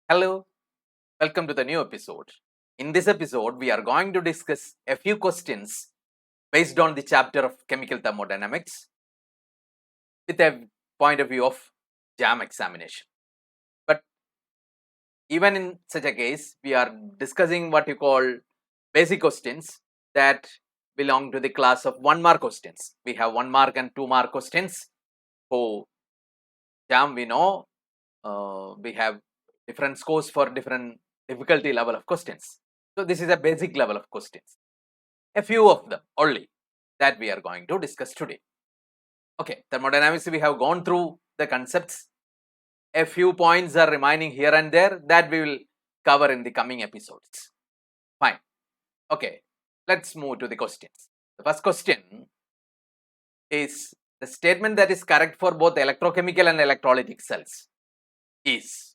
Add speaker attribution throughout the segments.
Speaker 1: Hello, welcome to the new episode. In this episode, we are going to discuss a few questions based on the chapter of chemical thermodynamics with a point of view of JAM examination. But even in such a case, we are discussing what you call basic questions that belong to the class of 1 mark questions. We have 1 mark and 2 mark questions. For JAM, we know we have different scores for different difficulty level of questions. So this is a basic level of questions. A few of them only that we are going to discuss today. Okay, thermodynamics, we have gone through the concepts. A few points are remaining here and there that we will cover in the coming episodes. Fine. Okay, let's move to the questions. The first question is the statement that is correct for both electrochemical and electrolytic cells is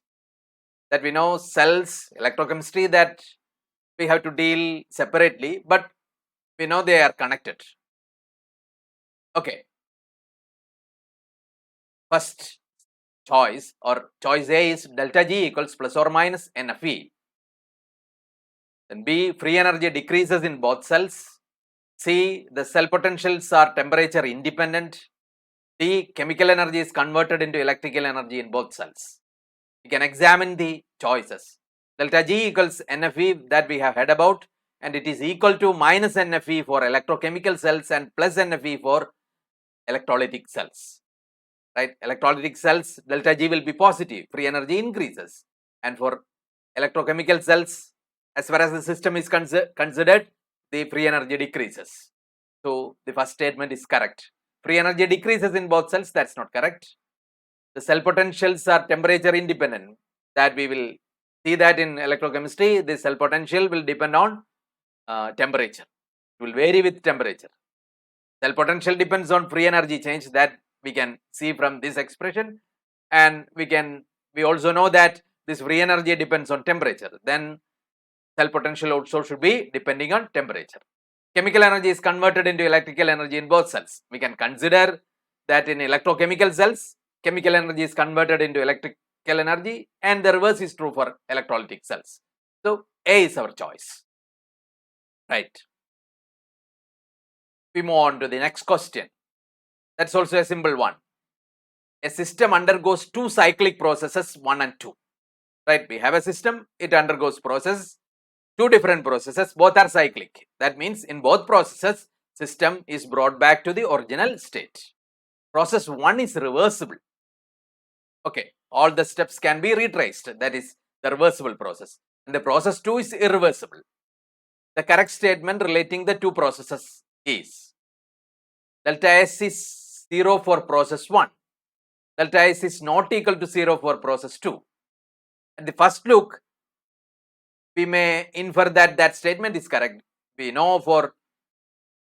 Speaker 1: that we know cells, electrochemistry, that we have to deal separately, but we know they are connected. Okay. First choice or choice A is delta G equals plus or minus NFE. Then B, free energy decreases in both cells. C, the cell potentials are temperature independent. D, chemical energy is converted into electrical energy in both cells. We can examine the choices. Delta G equals NFE that we have heard about, and it is equal to minus NFE for electrochemical cells and plus NFE for electrolytic cells. Right, electrolytic cells, delta G will be positive, free energy increases, and for electrochemical cells, as far as the system is considered, the free energy decreases. So the first statement is correct. Free energy decreases in both cells, that's not correct. The cell potentials are temperature independent, that we will see that in electrochemistry. The cell potential will depend on temperature, it will vary with temperature. Cell potential depends on free energy change, that we can see from this expression, and we also know that this free energy depends on temperature. Then cell potential also should be depending on temperature. Chemical energy is converted into electrical energy in both cells. We can consider that in electrochemical cells, chemical energy is converted into electrical energy, and the reverse is true for electrolytic cells. So A is our choice. Right. We move on to the next question. That's also a simple one. A system undergoes two cyclic processes, 1 and 2. Right, we have a system, it undergoes process, two different processes, both are cyclic. That means in both processes, system is brought back to the original state. Process 1 is reversible. Okay, all the steps can be retraced, that is the reversible process. And the process 2 is irreversible. The correct statement relating the two processes is delta S is 0 for process 1. Delta S is not equal to 0 for process 2. At the first look, we may infer that that statement is correct. We know for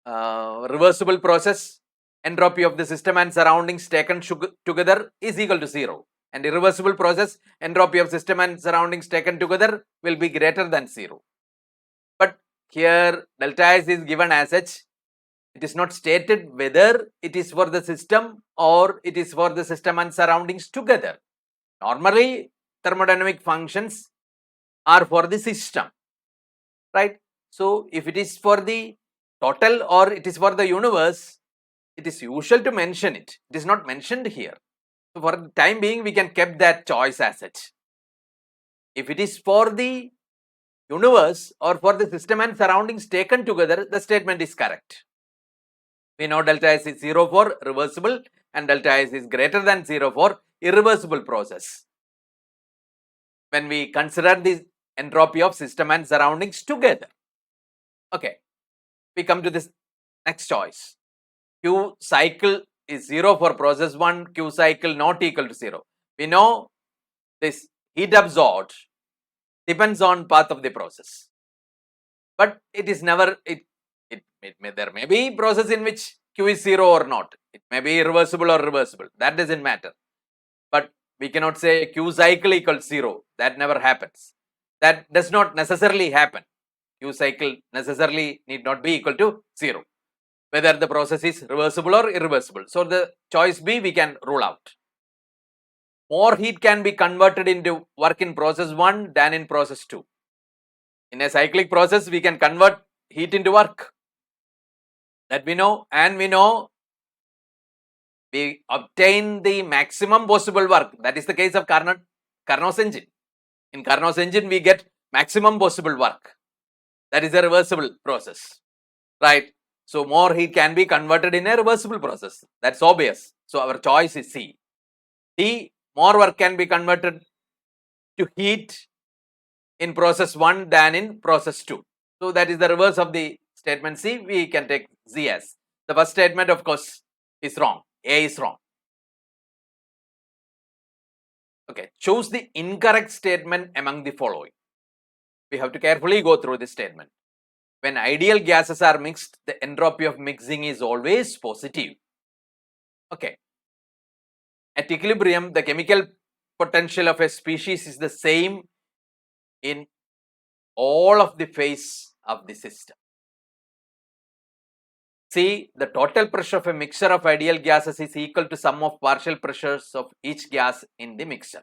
Speaker 1: reversible process, entropy of the system and surroundings taken together is equal to 0. And irreversible process, entropy of system and surroundings taken together will be greater than 0. But here delta S is given as such. It is not stated whether it is for the system or it is for the system and surroundings together. Normally, thermodynamic functions are for the system, right? So if it is for the total or it is for the universe, it is usual to mention it. It is not mentioned here. So for the time being, we can keep that choice as such. If it is for the universe or for the system and surroundings taken together, the statement is correct. We know delta S is 0 for reversible and delta S is greater than 0 for irreversible process. When we consider the entropy of system and surroundings together. Okay, we come to this next choice. Q cycle is 0 for process 1, Q cycle not equal to 0. We know this heat absorbed depends on path of the process. But it is never, there may be process in which Q is 0 or not. It may be irreversible or reversible. That doesn't matter. But we cannot say Q cycle equals 0. That never happens. That does not necessarily happen. Q cycle necessarily need not be equal to 0. Whether the process is reversible or irreversible. So the choice B we can rule out. more heat can be converted into work in process 1 than in process 2. In a cyclic process, we can convert heat into work. That we know, and we know we obtain the maximum possible work. That is the case of Carnot's engine. In Carnot's engine, we get maximum possible work. That is a reversible process, right? So more heat can be converted in a reversible process. That's obvious. So our choice is C. D, more work can be converted to heat in process 1 than in process 2. So that is the reverse of the statement C. We can take Z as. The first statement, of course, is wrong. A is wrong. Okay, choose the incorrect statement among the following. We have to carefully go through this statement. When ideal gases are mixed, the entropy of mixing is always positive. Okay. At equilibrium, the chemical potential of a species is the same in all of the phase of the system. See, the total pressure of a mixture of ideal gases is equal to sum of partial pressures of each gas in the mixture.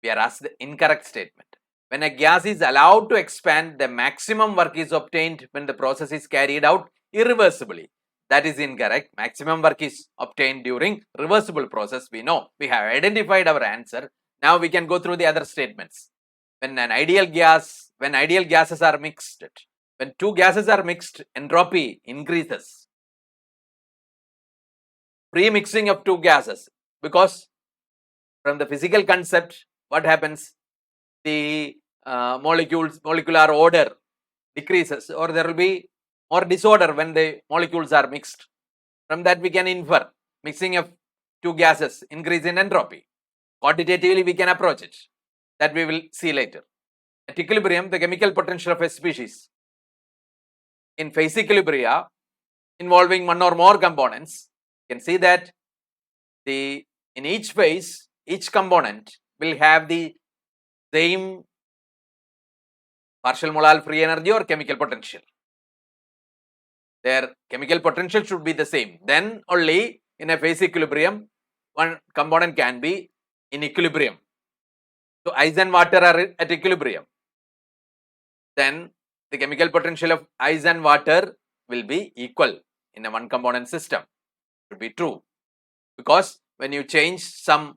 Speaker 1: We are asked the incorrect statement. When a gas is allowed to expand, the maximum work is obtained when the process is carried out irreversibly. That is incorrect. Maximum work is obtained during reversible process. We know. We have identified our answer. Now we can go through the other statements. When ideal gases are mixed, when two gases are mixed, entropy increases. Pre-mixing of two gases, because from the physical concept, what happens? The molecular order decreases, or there will be more disorder when the molecules are mixed. From that we can infer mixing of two gases increase in entropy. Quantitatively we can approach it. That we will see later. At equilibrium, the chemical potential of a species in phase equilibria involving one or more components, you can see that in each phase, each component will have the same partial mole free energy or chemical potential. Their chemical potential should be the same. Then only in a phase equilibrium, one component can be in equilibrium. So ice and water are at equilibrium. Then the chemical potential of ice and water will be equal in a one component system. Should be true. Because when you change some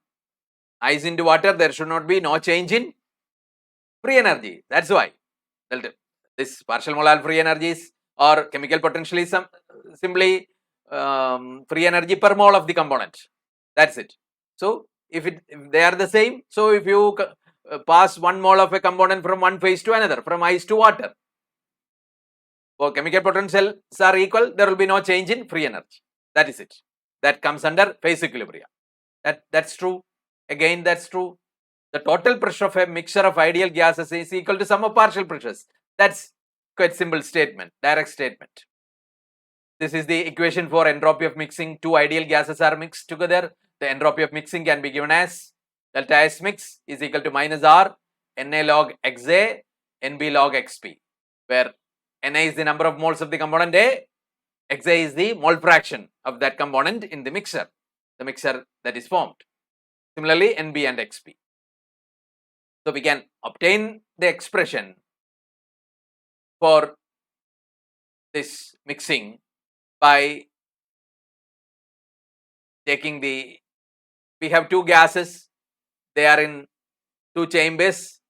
Speaker 1: ice into water, there should not be no change in free energy. That's why this partial molar free energies or chemical potential is simply free energy per mole of the component. That's it. So if they are the same, so if you pass 1 mole of a component from one phase to another, from ice to water, so chemical potentials are equal, there will be no change in free energy. That is it. That comes under phase equilibrium. That's true. Again, that's true. The total pressure of a mixture of ideal gases is equal to sum of partial pressures. That's quite simple statement, direct statement. This is the equation for entropy of mixing. Two ideal gases are mixed together. The entropy of mixing can be given as delta S mix is equal to minus R Na log Xa Nb log Xp, where Na is the number of moles of the component A, Xa is the mole fraction of that component in the mixture that is formed. Similarly, Nb and Xp. So we can obtain the expression for this mixing by taking we have two gases, they are in two chambers,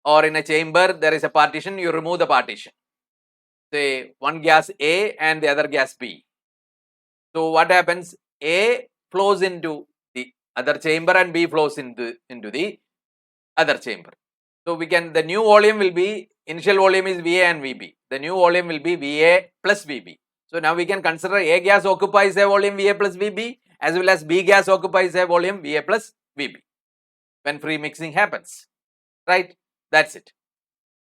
Speaker 1: or in a chamber there is a partition, you remove the partition. Say one gas A and the other gas B. So what happens? A flows into the other chamber and B flows into the other chamber. So the new volume will be, initial volume is Va and Vb. The new volume will be Va plus Vb. So now we can consider A gas occupies a volume Va plus Vb, as well as B gas occupies a volume Va plus Vb when free mixing happens, right? That's it.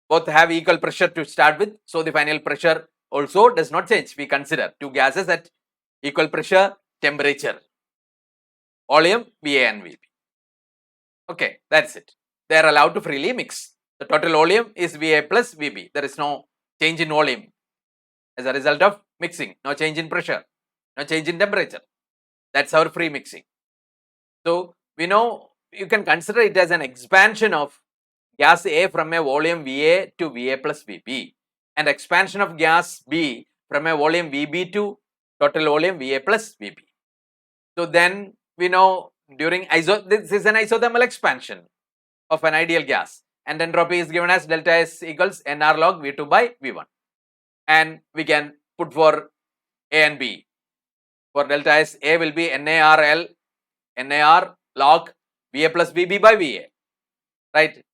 Speaker 1: Both have equal pressure to start with, so the final pressure also does not change. We consider two gases at equal pressure, temperature, volume Va and Vb. Okay, that's it. They are allowed to freely mix. The total volume is Va plus Vb. There is no change in volume as a result of mixing. No change in pressure, no change in temperature. That's our free mixing. So we know you can consider it as an expansion of gas A from a volume VA to VA plus VB, and expansion of gas B from a volume VB to total volume VA plus VB. So then we know during this is an isothermal expansion of an ideal gas, and entropy is given as delta S equals NR log V2 by V1, and we can put for A and B. For delta S, A will be NAR log VA plus VB by VA, right?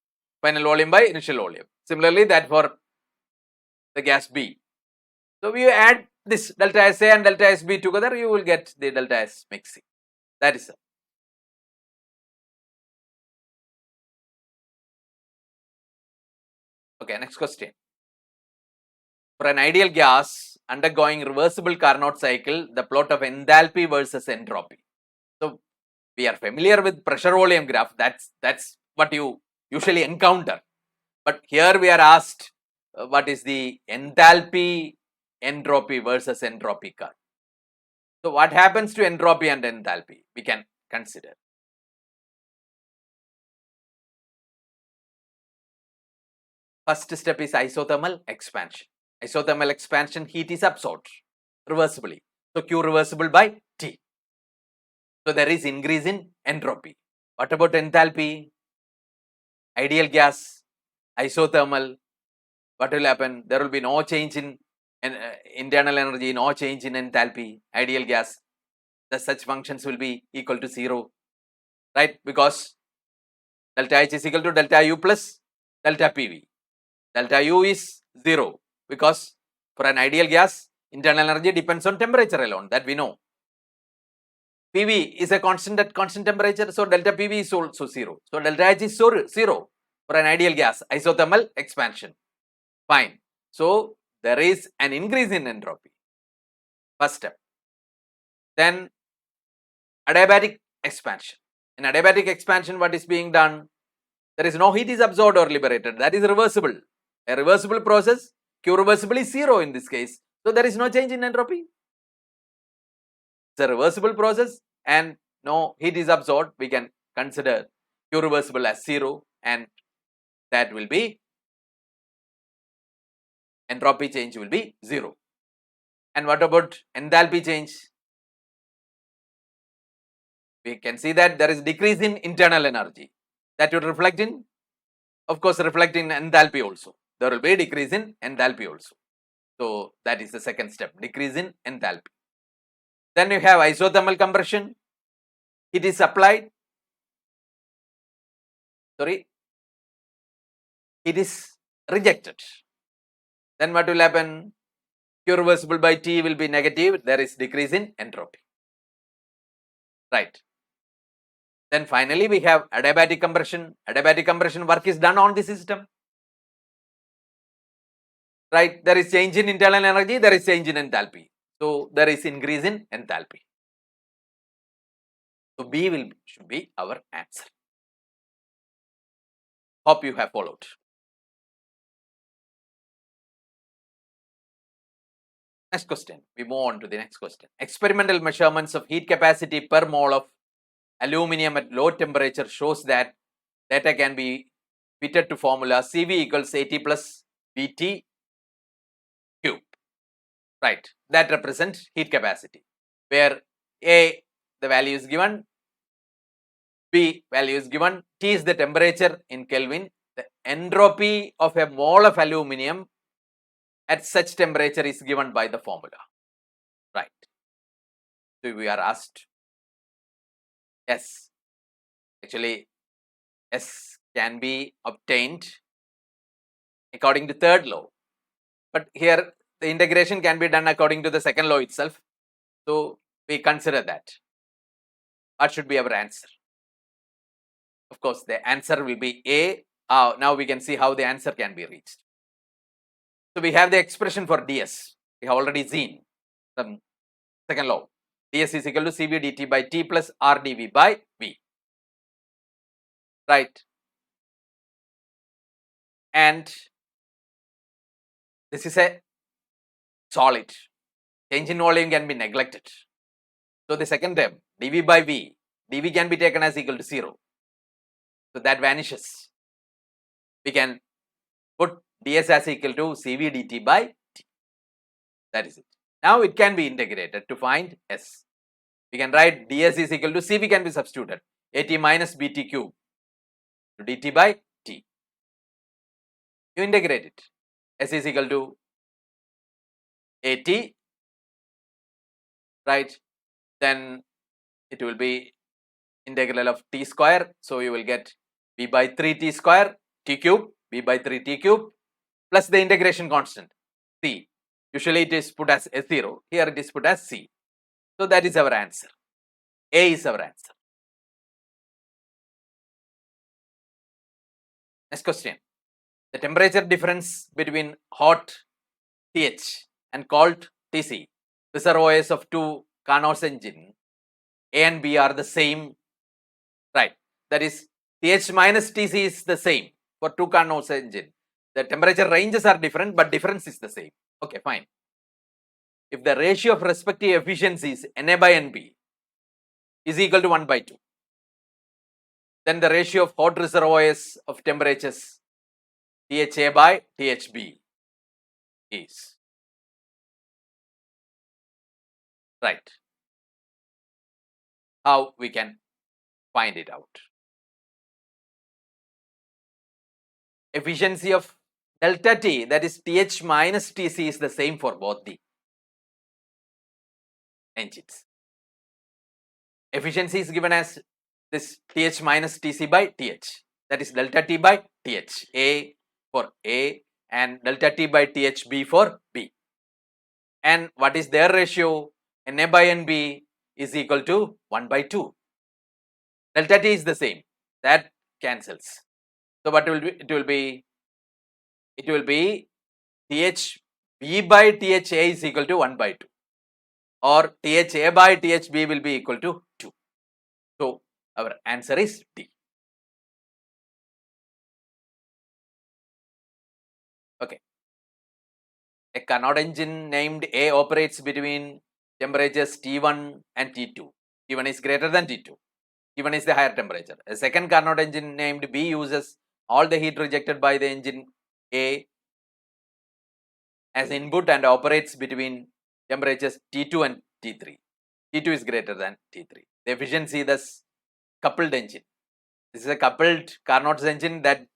Speaker 1: Final volume by initial volume. Similarly, that for the gas B. So we add this delta SA and delta SB together, you will get the delta S mixing. That is it. Okay, next question. For an ideal gas undergoing reversible Carnot cycle, the plot of enthalpy versus entropy. So we are familiar with pressure volume graph. That's what you usually encounter. But here we are asked what is the enthalpy, entropy versus entropy curve. So what happens to entropy and enthalpy? We can consider. First step is isothermal expansion. Isothermal expansion, heat is absorbed reversibly. So Q reversible by T. So there is increase in entropy. What about enthalpy? Ideal gas, isothermal, what will happen? There will be no change in internal energy, no change in enthalpy. Ideal gas, the such functions will be equal to 0, right? Because delta H is equal to delta U plus delta PV. Delta U is 0 because for an ideal gas, internal energy depends on temperature alone, that we know. PV is a constant at constant temperature, so delta PV is also 0. So delta H is 0 for an ideal gas, isothermal expansion. Fine. So there is an increase in entropy. First step. Then adiabatic expansion. In adiabatic expansion, what is being done? There is no heat is absorbed or liberated. That is reversible. A reversible process. Q reversible is 0 in this case. So there is no change in entropy. It's a reversible process and no heat is absorbed. We can consider Q reversible as 0, and that will be entropy change will be 0. And what about enthalpy change? We can see that there is decrease in internal energy. That would reflect in, of course, reflect in enthalpy also. There will be a decrease in enthalpy also. So that is the second step, decrease in enthalpy. Then you have isothermal compression. It is applied. Sorry. It is rejected. Then what will happen? Q reversible by T will be negative. There is decrease in entropy. Right. Then finally we have adiabatic compression. Adiabatic compression work is done on the system. Right. There is change in internal energy. There is change in enthalpy. So there is increase in enthalpy. So B should be our answer. Hope you have followed. Next question. We move on to the next question. Experimental measurements of heat capacity per mole of aluminum at low temperature shows that data can be fitted to formula Cv equals AT plus Vt cube. Right. That represents heat capacity, where A, the value is given, B, value is given, T is the temperature in Kelvin. The entropy of a mole of aluminum at such temperature is given by the formula. Right. So we are asked S. Actually, S can be obtained according to third law. But here the integration can be done according to the second law itself. So we consider that. What should be our answer? Of course, the answer will be A. Now we can see how the answer can be reached. So we have the expression for ds. We have already seen the second law. ds is equal to Cv dt by T plus R dV by V. Right. And this is a solid. Change in volume can be neglected. So the second term dV by V. dV can be taken as equal to 0. So that vanishes. We can put ds as equal to cv dt by t. That is it. Now it can be integrated to find s. We can write ds is equal to cv can be substituted at minus bt cube to dt by t. You integrate it. S is equal to at, right? Then it will be integral of t square. So you will get b by 3t square t cube, b by 3t cube plus the integration constant c. Usually it is put as S0. Here it is put as c. So that is our answer. A is our answer. Next question. The temperature difference between hot TH and cold TC reservoirs of two Carnot's engine A and B are the same, right? That is TH minus TC is the same for two Carnot's engine. The temperature ranges are different, but difference is the same. Okay, fine. If the ratio of respective efficiencies Na by Nb is equal to 1 by 2, then the ratio of hot reservoirs of temperatures THA by THB is, right? How we can find it out? Efficiency of delta T, that is TH minus TC, is the same for both the engines. Efficiency is given as this TH minus TC by TH, that is delta T by TH, A for A and delta T by THB for B. And what is their ratio? Na by Nb is equal to 1 by 2. Delta T is the same, that cancels. So what will be? It will be THB by THA is equal to 1 by 2, or THA by THB will be equal to 2. So our answer is D. Okay. A Carnot engine named A operates between temperatures T1 and T2. T1 is greater than T2. T1 is the higher temperature. A second Carnot engine named B uses all the heat rejected by the engine A as input and operates between temperatures T2 and T3. T2 is greater than T3. The efficiency, thus coupled engine. This is a coupled Carnot's engine that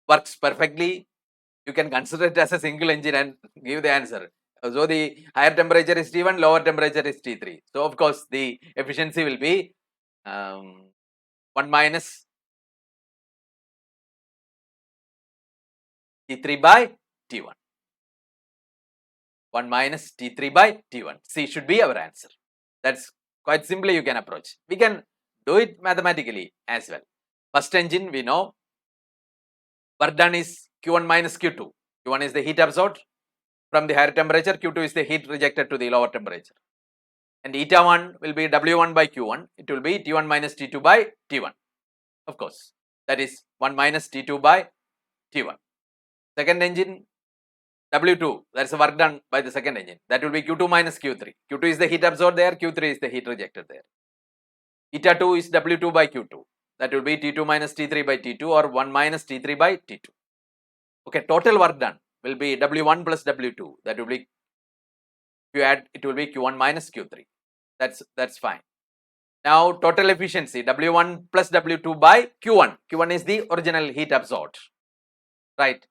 Speaker 1: works perfectly. You can consider it as a single engine and give the answer. So the higher temperature is T1, lower temperature is T3. So of course the efficiency will be 1 minus T3 by T1. 1 minus T3 by T1. C should be our answer. That's quite simply you can approach. We can do it mathematically as well. First engine we know work done is Q1 minus Q2. Q1 is the heat absorbed from the higher temperature, Q2 is the heat rejected to the lower temperature. And eta 1 will be W1 by Q1. It will be T1 minus T2 by T1. Of course, that is 1 minus T2 by T1. Second engine W2, that's the work done by the second engine. That will be Q2 minus Q3. Q2 is the heat absorbed there, Q3 is the heat rejected there. Eta 2 is W2 by Q2. That will be T2 minus T3 by T2 or 1 minus T3 by T2. Okay, total work done will be W1 plus W2. That will be, if you add, it will be Q1 minus Q3. That's fine. Now total efficiency W1 plus W2 by Q1. Q1 is the original heat absorbed, right?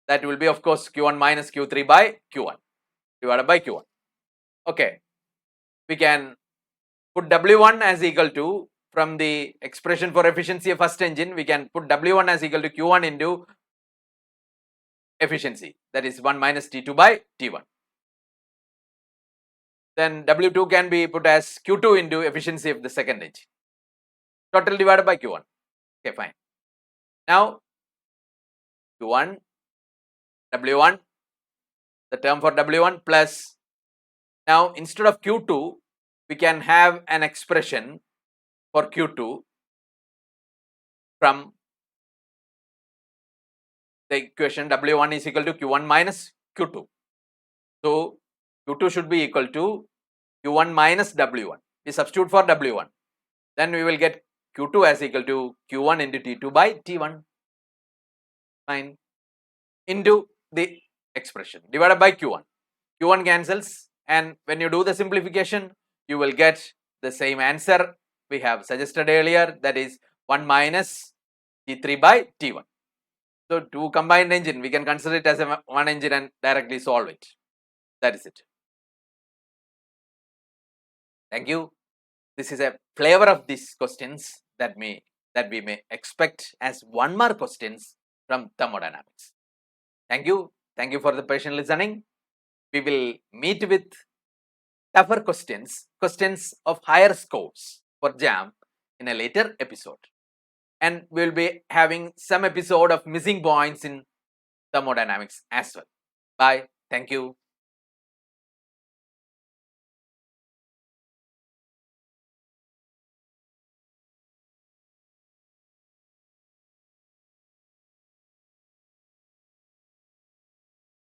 Speaker 1: That will be of course Q1 minus Q3 by Q1 divided by Q1. Okay, we can put W1 as equal to, from the expression for efficiency of first engine, we can put W1 as equal to Q1 into efficiency, that is 1 minus T2 by T1. Then W2 can be put as Q2 into efficiency of the second engine. Total divided by Q1. Okay, fine. Now Q1, W1, the term for W1 plus, now instead of Q2, we can have an expression for Q2 from the equation W1 is equal to Q1 minus Q2. So Q2 should be equal to Q1 minus W1. We substitute for W1. Then we will get Q2 as equal to Q1 into T2 by T1. Fine. Into the expression divided by Q1. Q1 cancels, and when you do the simplification, you will get the same answer we have suggested earlier, that is 1 minus T3 by T1. So, two combined engine, we can consider it as a one engine and directly solve it. That is it. Thank you. This is a flavor of these questions that we may expect as 1 mark questions from thermodynamics. Thank you. Thank you for the patient listening. We will meet with tougher questions of higher scores for JAM in a later episode. And we will be having some episode of missing points in thermodynamics as well. Bye. Thank you.